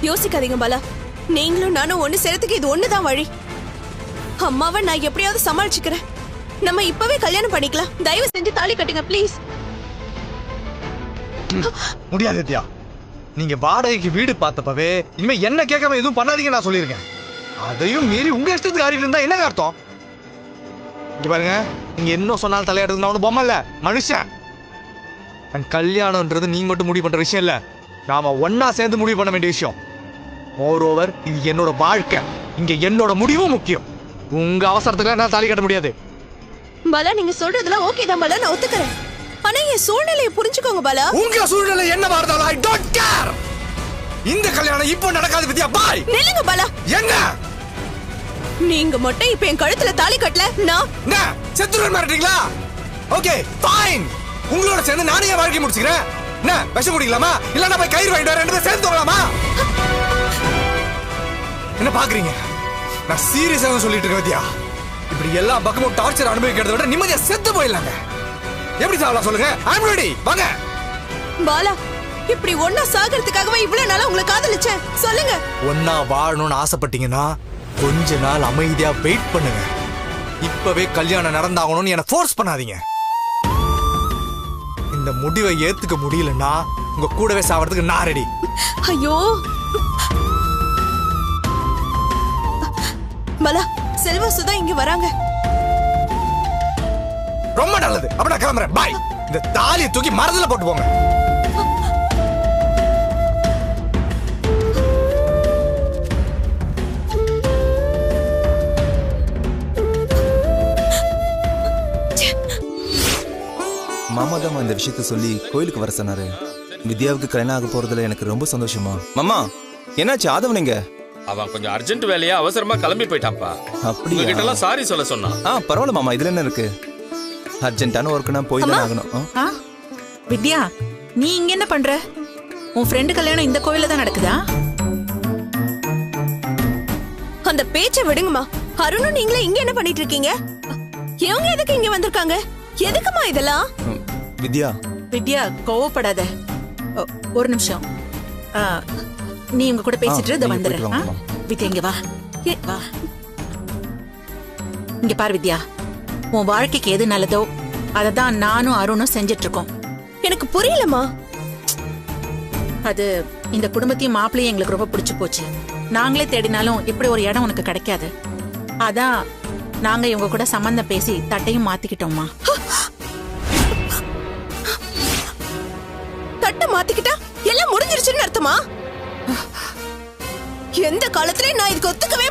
யோசிக்காதீங்க பாலா. நீங்களும் நானும் ஒண்ணு சேர்த்துக்கு இது ஒண்ணுதான் வழி. அம்மாவை நான் எப்படியாவது சமாளிச்சுக்கிறேன். நம்ம இப்பவே கல்யாணம் பண்ணிக்கலாம். தயவு செஞ்சு தாலி கட்டுங்க ப்ளீஸ். முடியாது வித்யா. நீங்க வாடகைக்கு வீடு பார்த்தப்பவே இனிமே என்ன கேட்காம எதுவும் பண்ணாதீங்க நான் சொல்லியிருக்கேன். அதையும் மீறி உங்க இஷ்டத்துக்கு ஆறிட்டு இருந்தா என்ன அர்த்தம்? இங்க பாருங்க, நீங்க என்ன சொன்னாலும் தலையாடுறது நான் ஒன்றும் பொம்மை இல்ல, மனுஷன். கல்யாணம்ன்றது நீங்க மட்டும் முடிவு பண்ற விஷயம் இல்ல, நாம ஒன்னா சேர்ந்து முடிவு பண்ண வேண்டிய விஷயம். மோர் ஓவர், இது என்னோட வாழ்க்கை. இங்க என்னோட முடிவும் முக்கியம். உங்க அவசரத்துக்கு நான் தாலி கட்ட முடியாது. பாலா, நீங்க சொல்றதெல்லாம் ஓகே தான் பாலா, நான் ஒத்துக்கிறேன். ஆனா என் சூழ்நிலையை புரிஞ்சுக்கோங்க பாலா. உங்க சூழ்நிலை என்னவா இருந்தாலும் ஐ டோன்ட் கேர். இந்த கல்யாணம் இப்போ நடக்காது வித்யா. பாய். நில்லுங்க பாலா. என்ன? நீங்க மட்டும் இப்ப என் கழுத்துல தாலி கட்டல, நான் செத்துருவேன் மாட்டீங்களா? Okay fine. உங்களோட சேர்ந்து நானே வாழ்க்கை முடிச்சுக்கிறேன். என்ன விஷம் குடிக்கலாமா? இல்ல நான் போய் கயிறு வாங்கிட்டு வரேன், ரெண்டு பேரும் சேர்ந்து போகலாமா? என்ன பாக்குறீங்க? நான் சீரியஸாக சொல்லிட்டு இருக்கேன் வித்யா. இப்படி எல்லா பக்கமும் டார்ச்சர் அனுபவிக்கிறத விட நிம்மதியா செத்து போயிடலாங்க. எப்படி சாவலாம் சொல்லுங்க? ஐ அம் ரெடி. வாங்க. பாலா, இப்படி ஒண்ணா சாகிறதுக்காகவே இவ்வளவு நாளா உங்களை காதலிச்சேன். சொல்லுங்க. ஒண்ணா வாழணும்னு ஆசைப்பட்டீங்கன்னா கொஞ்ச நாள் அமைதியா வெயிட் பண்ணுங்க. இப்பவே கல்யாணம் நடந்தாகணும்னு என்ன ஃபோர்ஸ் பண்ணாதீங்க. இந்த முடிவை ஏத்துக்க முடியலன்னா உங்க கூடவே சாவறதுக்கு நான் ரெடி. ஐயோ பாலா, செல்வா சுதா இங்க வராங்க. ரொம்ப நல்லது. அப்ப நான் கிளம்புறேன். பாய். இந்த தாலியை தூக்கி மரத்துல போட்டு போங்க. மாமா தான் இந்த விஷயத்த சொல்லி கோயிலுக்கு வர சொன்னாரு. வித்யாவுக்கு கல்யாணம் ஆக போறதுல எனக்கு ரொம்ப சந்தோஷமா. மாமா, என்னாச்சு ஆதவனிங்க? அவன் கொஞ்சம் அர்ஜென்ட் வேலையா அவசரமா கிளம்பி போயிட்டான்ப்பா. அப்படியா? உங்ககிட்ட எல்லாம் சாரி சொல்ல சொன்னான். பரவாயில்ல மாமா, இதுல என்ன இருக்கு? அர்ஜென்ட்டான ஒர்க்குனா போய் தான் ஆகணும். வித்யா, நீ இங்க என்ன பண்ற? உன் ஃப்ரெண்டு கல்யாணம் இந்த கோவில்ல தான் நடக்குதா? அந்த பேச்சை விடுங்கம்மா. அருணும் நீங்களே இங்க என்ன பண்ணிட்டு இருக்கீங்க? இவங்க எதுக்கு இங்க வந்திருக்காங்க? எதுக்குமா இதெல்லாம்? வித்யா வித்யா, கோவப்படாத. ஒரு நிமிஷம். நீ உங்க கூட பேசிட்டு இத வந்துடுறேன். வித்யா, இங்க வா. வா. இங்க பாரு வித்யா, உன் வாழ்க்கைக்கு எது நல்லதோ அதை தான் நானும் அருணும் செஞ்சிட்டு இருக்கோம். எனக்கு புரியலமா. அது இந்த குடும்பத்தையும் மாப்பிள்ளையும் எங்களுக்கு ரொம்ப பிடிச்சு போச்சு. நாங்களே தேடினாலும் இப்படி ஒரு இடம் உனக்கு கிடைக்காது. அதான் நாங்க இவங்க கூட சம்பந்தம் பேசி தட்டையும் மாத்திக்கிட்டோம்மா. தட்டை மாத்திக்கிட்டா எல்லாம் முடிஞ்சிருச்சுன்னு அர்த்தமா? எந்த காலத்திலயும் நான் இதுக்கு ஒத்துக்கவே